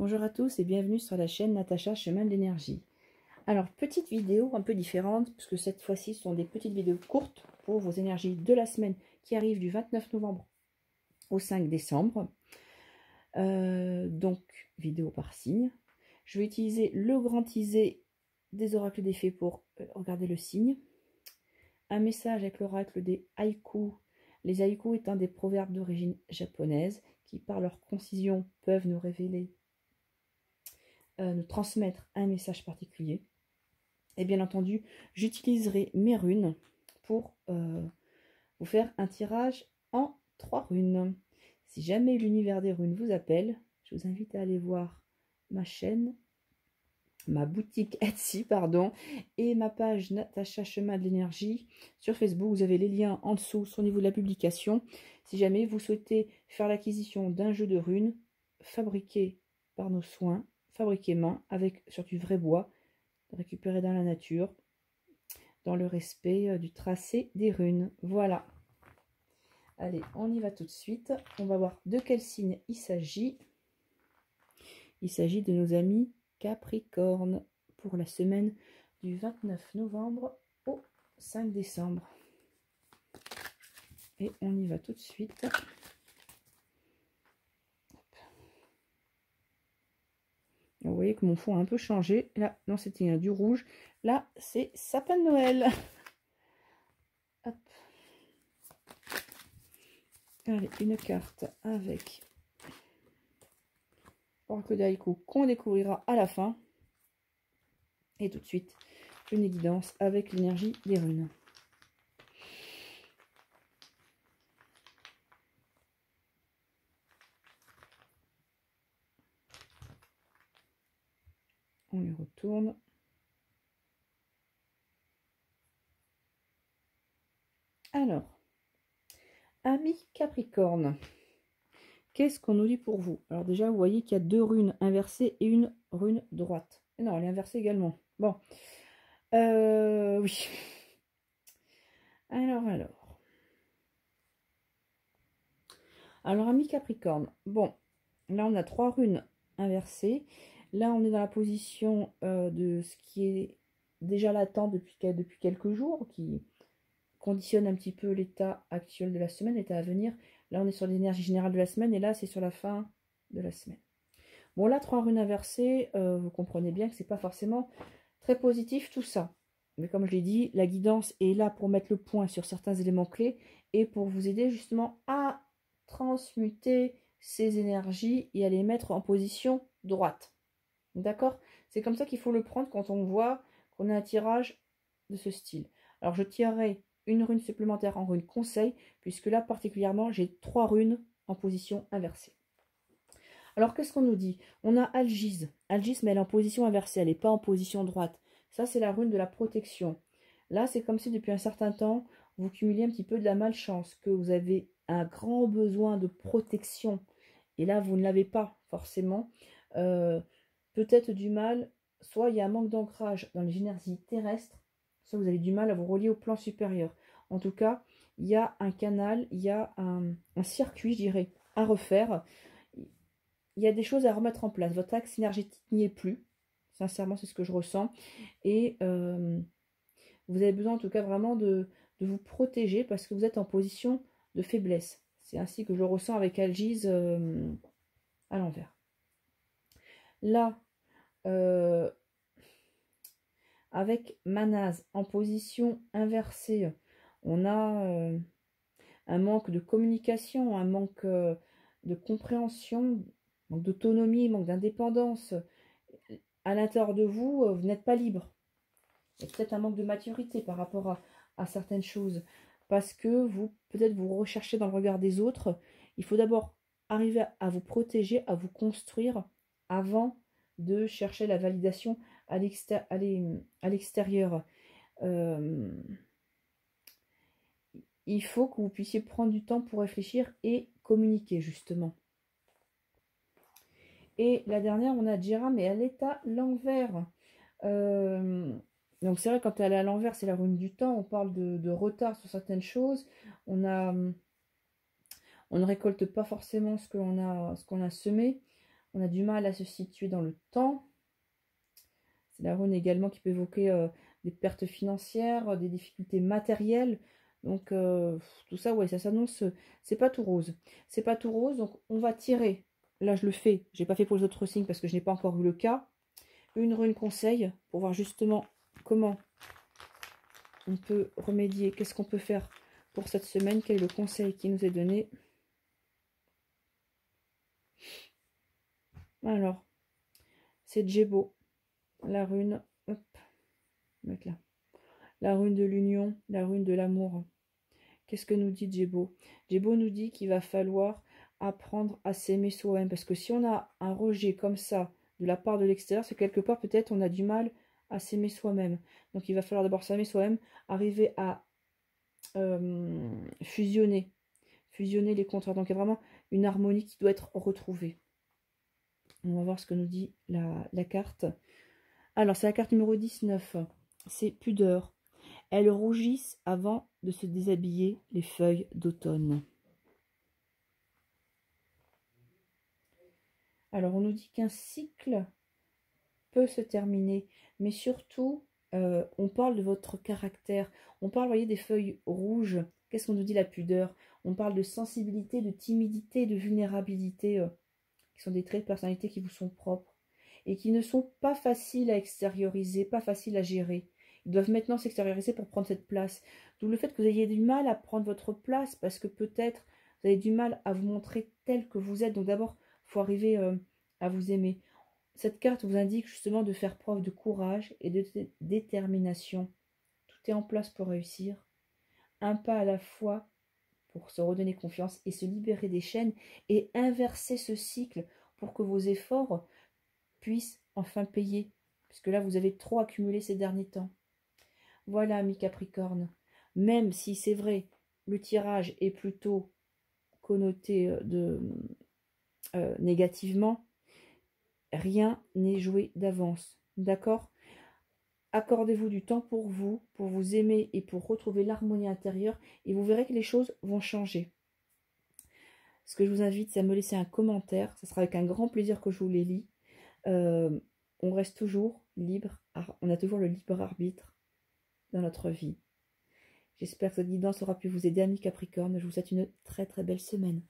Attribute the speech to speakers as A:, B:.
A: Bonjour à tous et bienvenue sur la chaîne Natacha Chemin de l'énergie. Alors, petite vidéo un peu différente, puisque cette fois-ci, ce sont des petites vidéos courtes pour vos énergies de la semaine qui arrivent du 29 novembre au 5 décembre. Donc, vidéo par signe. Je vais utiliser le grand teasé des oracles des fées pour regarder le signe. Un message avec l'oracle des haïkus. Les haïkus étant des proverbes d'origine japonaise qui, par leur concision, peuvent nous révéler nous transmettre un message particulier. Et bien entendu, j'utiliserai mes runes pour vous faire un tirage en 3 runes. Si jamais l'univers des runes vous appelle, je vous invite à aller voir ma chaîne, ma boutique Etsy, pardon, et ma page Natacha Chemin de l'énergie sur Facebook. Vous avez les liens en dessous, au niveau de la publication. Si jamais vous souhaitez faire l'acquisition d'un jeu de runes fabriqué par nos soins, fabriqué main, avec sur du vrai bois, récupéré dans la nature, dans le respect du tracé des runes. Voilà. Allez, on y va tout de suite. On va voir de quel signe il s'agit. Il s'agit de nos amis Capricorne pour la semaine du 29 novembre au 5 décembre. Et on y va tout de suite. Vous voyez que mon fond a un peu changé. Là, non, c'était du rouge. Là, c'est sapin de Noël. Hop. Allez, une carte avec oracle d'Aïkou qu'on découvrira à la fin. Et tout de suite, une guidance avec l'énergie des runes. On les retourne. Alors, amis Capricorne, qu'est-ce qu'on nous dit pour vous? Alors déjà, vous voyez qu'il y a 2 runes inversées et une rune droite. Et non, elle est inversée également. Bon. Oui. Alors, amis Capricorne, bon, là on a 3 runes inversées. Là, on est dans la position de ce qui est déjà latent depuis quelques jours, qui conditionne un petit peu l'état actuel de la semaine, l'état à venir. Là, on est sur l'énergie générale de la semaine, et là, c'est sur la fin de la semaine. Bon, là, 3 runes inversées, vous comprenez bien que c'est pas forcément très positif tout ça. Mais comme je l'ai dit, la guidance est là pour mettre le point sur certains éléments clés et pour vous aider justement à transmuter ces énergies et à les mettre en position droite. D'accord? C'est comme ça qu'il faut le prendre quand on voit qu'on a un tirage de ce style. Alors, je tirerai une rune supplémentaire en rune conseil, puisque là, particulièrement, j'ai 3 runes en position inversée. Alors, qu'est-ce qu'on nous dit? On a Algise. Algise, mais elle est en position inversée, elle n'est pas en position droite. Ça, c'est la rune de la protection. Là, c'est comme si depuis un certain temps, vous cumuliez un petit peu de la malchance, que vous avez un grand besoin de protection. Et là, vous ne l'avez pas forcément. Peut-être du mal, soit il y a un manque d'ancrage dans les énergies terrestres, soit vous avez du mal à vous relier au plan supérieur. En tout cas, il y a un canal, il y a un circuit, je dirais, à refaire. Il y a des choses à remettre en place. Votre axe énergétique n'y est plus. Sincèrement, c'est ce que je ressens. Et vous avez besoin en tout cas vraiment de vous protéger parce que vous êtes en position de faiblesse. C'est ainsi que je le ressens avec Algise à l'envers. Là, avec Manaz en position inversée, on a un manque de communication, un manque de compréhension, manque d'autonomie, manque d'indépendance. À l'intérieur de vous, vous n'êtes pas libre. Il y a peut-être un manque de maturité par rapport à certaines choses. Parce que vous, peut-être vous recherchez dans le regard des autres. Il faut d'abord arriver à vous protéger, à vous construire avant de chercher la validation à l'extérieur. Il faut que vous puissiez prendre du temps pour réfléchir et communiquer, justement. Et la dernière, on a Jira, mais elle est à l'envers. Donc c'est vrai, quand elle est à l'envers, c'est la rune du temps. On parle de retard sur certaines choses. On ne récolte pas forcément ce qu'on a semé. On a du mal à se situer dans le temps. C'est la rune également qui peut évoquer des pertes financières, des difficultés matérielles. Donc tout ça, ouais, ça s'annonce, c'est pas tout rose. C'est pas tout rose, donc on va tirer. Là, je le fais. J'ai pas fait pour les autres signes parce que je n'ai pas encore eu le cas. Une rune conseil pour voir justement comment on peut remédier. Qu'est-ce qu'on peut faire pour cette semaine? Quel est le conseil qui nous est donné? Alors, c'est Djebo. La rune, hop, mettre là. La rune de l'union, la rune de l'amour. Qu'est-ce que nous dit Djebo? Djebo nous dit qu'il va falloir apprendre à s'aimer soi-même. Parce que si on a un rejet comme ça de la part de l'extérieur, c'est quelque part peut-être on a du mal à s'aimer soi-même. Donc il va falloir d'abord s'aimer soi-même, arriver à fusionner les contrats. Donc il y a vraiment une harmonie qui doit être retrouvée. On va voir ce que nous dit la carte. Alors c'est la carte numéro 19. C'est pudeur. Elles rougissent avant de se déshabiller les feuilles d'automne. Alors, on nous dit qu'un cycle peut se terminer, mais surtout, on parle de votre caractère. On parle, vous voyez, des feuilles rouges. Qu'est-ce qu'on nous dit, la pudeur? On parle de sensibilité, de timidité, de vulnérabilité, qui sont des traits de personnalité qui vous sont propres et qui ne sont pas faciles à extérioriser, pas faciles à gérer. Ils doivent maintenant s'extérioriser pour prendre cette place. D'où le fait que vous ayez du mal à prendre votre place parce que peut-être vous avez du mal à vous montrer tel que vous êtes. Donc d'abord, il faut arriver à vous aimer. Cette carte vous indique justement de faire preuve de courage et de détermination. Tout est en place pour réussir. Un pas à la fois pour se redonner confiance et se libérer des chaînes et inverser ce cycle pour que vos efforts puissent enfin payer. Puisque là, vous avez trop accumulé ces derniers temps. Voilà, amis Capricorne. Même si c'est vrai, le tirage est plutôt connoté négativement, rien n'est joué d'avance. D'accord? Accordez-vous du temps pour vous aimer et pour retrouver l'harmonie intérieure et vous verrez que les choses vont changer. Ce que je vous invite, c'est à me laisser un commentaire. Ce sera avec un grand plaisir que je vous les lis. On reste toujours libre. On a toujours le libre arbitre dans notre vie. J'espère que cette guidance aura pu vous aider, amis Capricorne. Je vous souhaite une très très belle semaine.